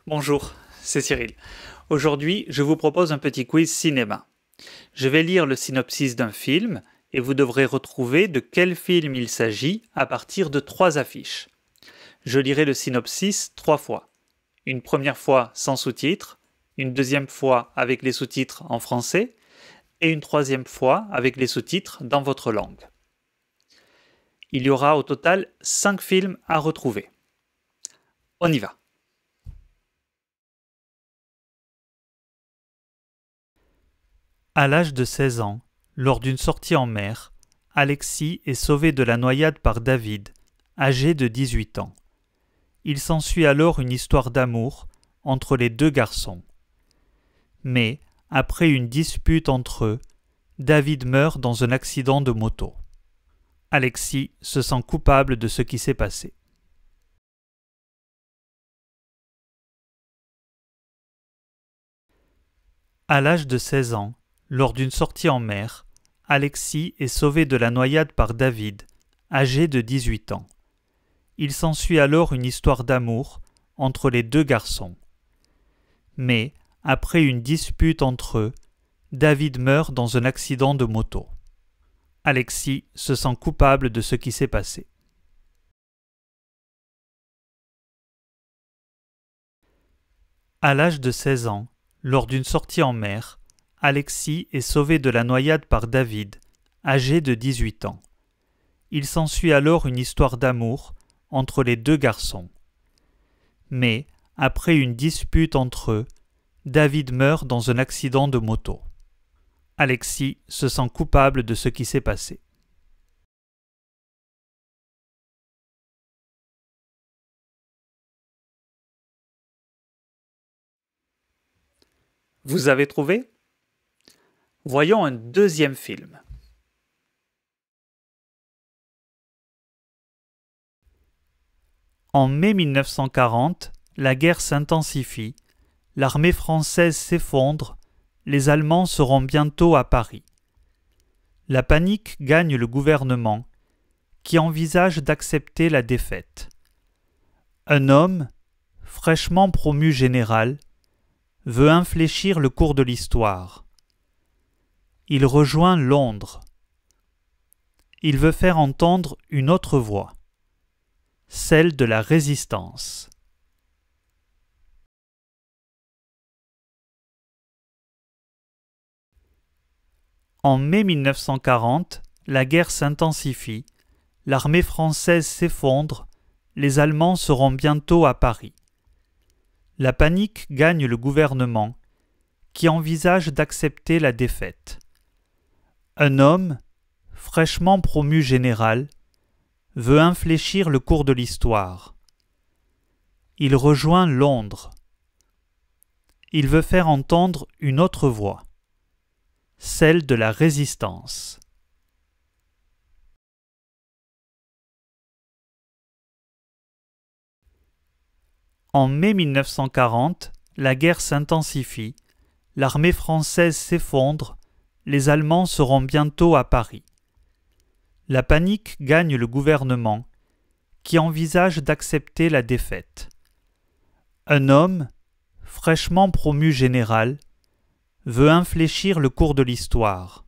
Bonjour, c'est Cyril. Aujourd'hui, je vous propose un petit quiz cinéma. Je vais lire le synopsis d'un film et vous devrez retrouver de quel film il s'agit à partir de 3 affiches. Je lirai le synopsis 3 fois. Une première fois sans sous-titres, une deuxième fois avec les sous-titres en français et une troisième fois avec les sous-titres dans votre langue. Il y aura au total 5 films à retrouver. On y va. À l'âge de 16 ans, lors d'une sortie en mer, Alexis est sauvé de la noyade par David, âgé de 18 ans. Il s'ensuit alors une histoire d'amour entre les deux garçons. Mais, après une dispute entre eux, David meurt dans un accident de moto. Alexis se sent coupable de ce qui s'est passé. À l'âge de 16 ans, lors d'une sortie en mer, Alexis est sauvé de la noyade par David, âgé de 18 ans. Il s'ensuit alors une histoire d'amour entre les deux garçons. Mais, après une dispute entre eux, David meurt dans un accident de moto. Alexis se sent coupable de ce qui s'est passé. À l'âge de 16 ans, lors d'une sortie en mer, Alexis est sauvé de la noyade par David, âgé de 18 ans. Il s'ensuit alors une histoire d'amour entre les deux garçons. Mais, après une dispute entre eux, David meurt dans un accident de moto. Alexis se sent coupable de ce qui s'est passé. Vous avez trouvé ? Voyons un deuxième film. En mai 1940, la guerre s'intensifie, l'armée française s'effondre, les Allemands seront bientôt à Paris. La panique gagne le gouvernement, qui envisage d'accepter la défaite. Un homme, fraîchement promu général, veut infléchir le cours de l'histoire. Il rejoint Londres. Il veut faire entendre une autre voix, celle de la résistance. En mai 1940, la guerre s'intensifie, l'armée française s'effondre, les Allemands seront bientôt à Paris. La panique gagne le gouvernement, qui envisage d'accepter la défaite. Un homme, fraîchement promu général, veut infléchir le cours de l'histoire. Il rejoint Londres. Il veut faire entendre une autre voix, celle de la résistance. En mai 1940, la guerre s'intensifie, l'armée française s'effondre, les Allemands seront bientôt à Paris. La panique gagne le gouvernement, qui envisage d'accepter la défaite. Un homme, fraîchement promu général, veut infléchir le cours de l'histoire.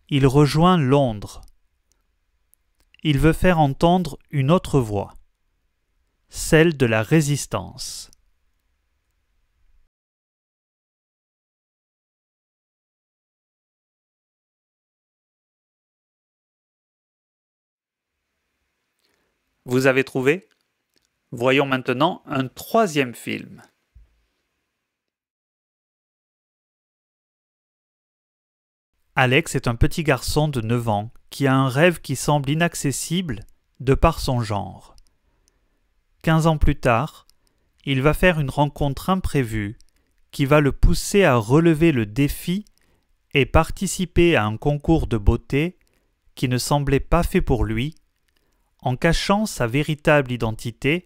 Il rejoint Londres. Il veut faire entendre une autre voix, celle de la résistance. Vous avez trouvé ? Voyons maintenant un troisième film. Alex est un petit garçon de 9 ans qui a un rêve qui semble inaccessible de par son genre. 15 ans plus tard, il va faire une rencontre imprévue qui va le pousser à relever le défi et participer à un concours de beauté qui ne semblait pas fait pour lui, en cachant sa véritable identité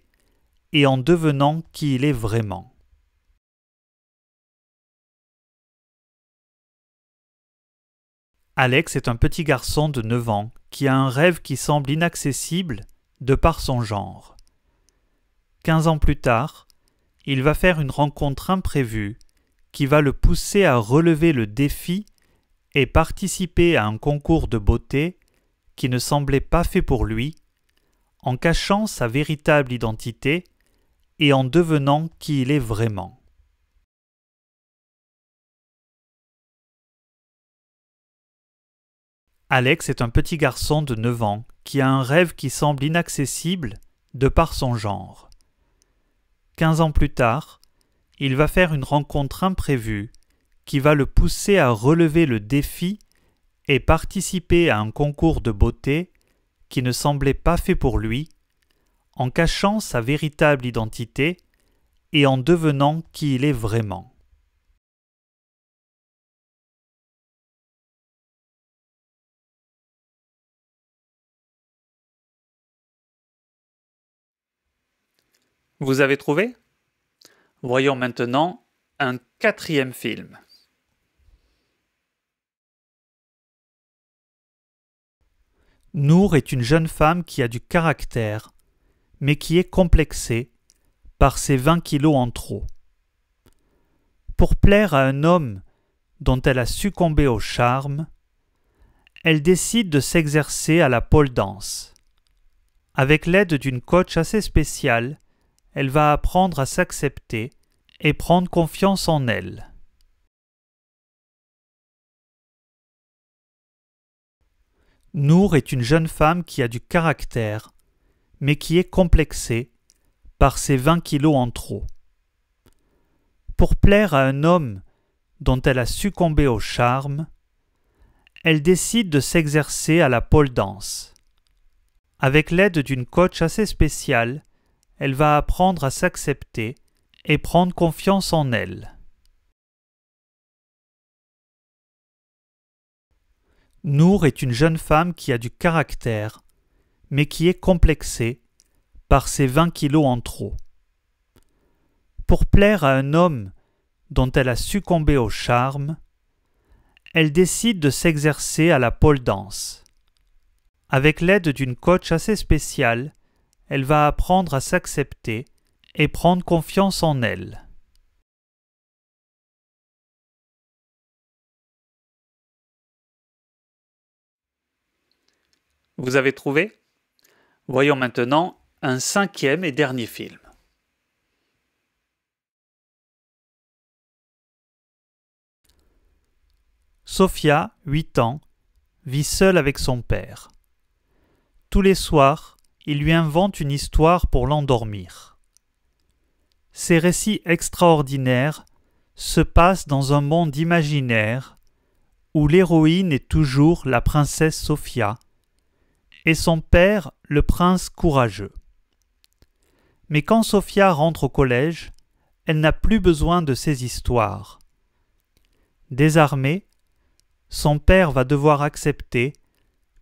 et en devenant qui il est vraiment. Alex est un petit garçon de 9 ans qui a un rêve qui semble inaccessible de par son genre. 15 ans plus tard, il va faire une rencontre imprévue qui va le pousser à relever le défi et participer à un concours de beauté qui ne semblait pas fait pour lui, en cachant sa véritable identité et en devenant qui il est vraiment. Alex est un petit garçon de 9 ans qui a un rêve qui semble inaccessible de par son genre. 15 ans plus tard, il va faire une rencontre imprévue qui va le pousser à relever le défi et participer à un concours de beauté qui ne semblait pas fait pour lui, en cachant sa véritable identité et en devenant qui il est vraiment. Vous avez trouvé? Voyons maintenant un quatrième film. Nour est une jeune femme qui a du caractère, mais qui est complexée par ses 20 kilos en trop. Pour plaire à un homme dont elle a succombé au charme, elle décide de s'exercer à la pole dance. Avec l'aide d'une coach assez spéciale, elle va apprendre à s'accepter et prendre confiance en elle. Nour est une jeune femme qui a du caractère, mais qui est complexée par ses 20 kilos en trop. Pour plaire à un homme dont elle a succombé au charme, elle décide de s'exercer à la pole dance. Avec l'aide d'une coach assez spéciale, elle va apprendre à s'accepter et prendre confiance en elle. Nour est une jeune femme qui a du caractère, mais qui est complexée par ses 20 kilos en trop. Pour plaire à un homme dont elle a succombé au charme, elle décide de s'exercer à la pole dance. Avec l'aide d'une coach assez spéciale, elle va apprendre à s'accepter et prendre confiance en elle. Vous avez trouvé? Voyons maintenant un cinquième et dernier film. Sophia, 8 ans, vit seule avec son père. Tous les soirs, il lui invente une histoire pour l'endormir. Ces récits extraordinaires se passent dans un monde imaginaire où l'héroïne est toujours la princesse Sophia et son père le prince courageux. Mais quand Sophia rentre au collège, elle n'a plus besoin de ces histoires. Désarmée, son père va devoir accepter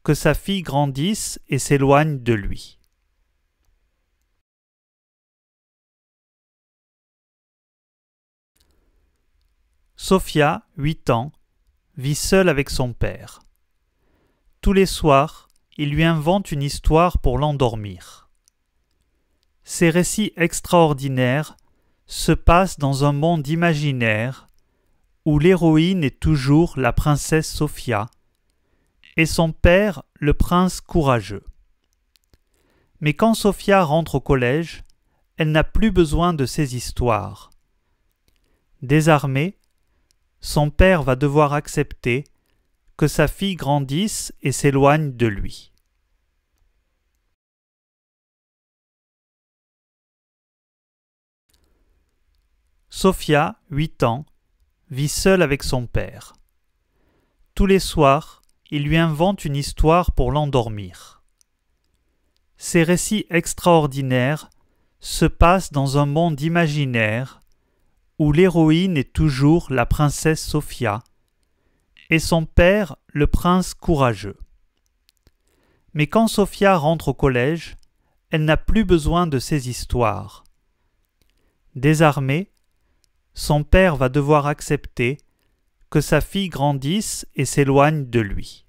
que sa fille grandisse et s'éloigne de lui. Sophia, 8 ans, vit seule avec son père. Tous les soirs, il lui invente une histoire pour l'endormir. Ces récits extraordinaires se passent dans un monde imaginaire où l'héroïne est toujours la princesse Sophia et son père le prince courageux. Mais quand Sophia rentre au collège, elle n'a plus besoin de ces histoires. Désarmée, son père va devoir accepter que sa fille grandisse et s'éloigne de lui. Sophia, 8 ans, vit seule avec son père. Tous les soirs, il lui invente une histoire pour l'endormir. Ces récits extraordinaires se passent dans un monde imaginaire où l'héroïne est toujours la princesse Sophia et son père le prince courageux. Mais quand Sophia rentre au collège, elle n'a plus besoin de ces histoires. Désarmée, son père va devoir accepter que sa fille grandisse et s'éloigne de lui.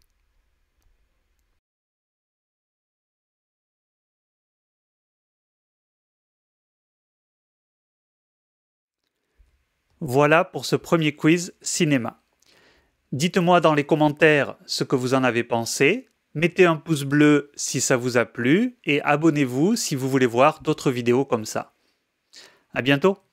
Voilà pour ce premier quiz cinéma. Dites-moi dans les commentaires ce que vous en avez pensé. Mettez un pouce bleu si ça vous a plu et abonnez-vous si vous voulez voir d'autres vidéos comme ça. À bientôt!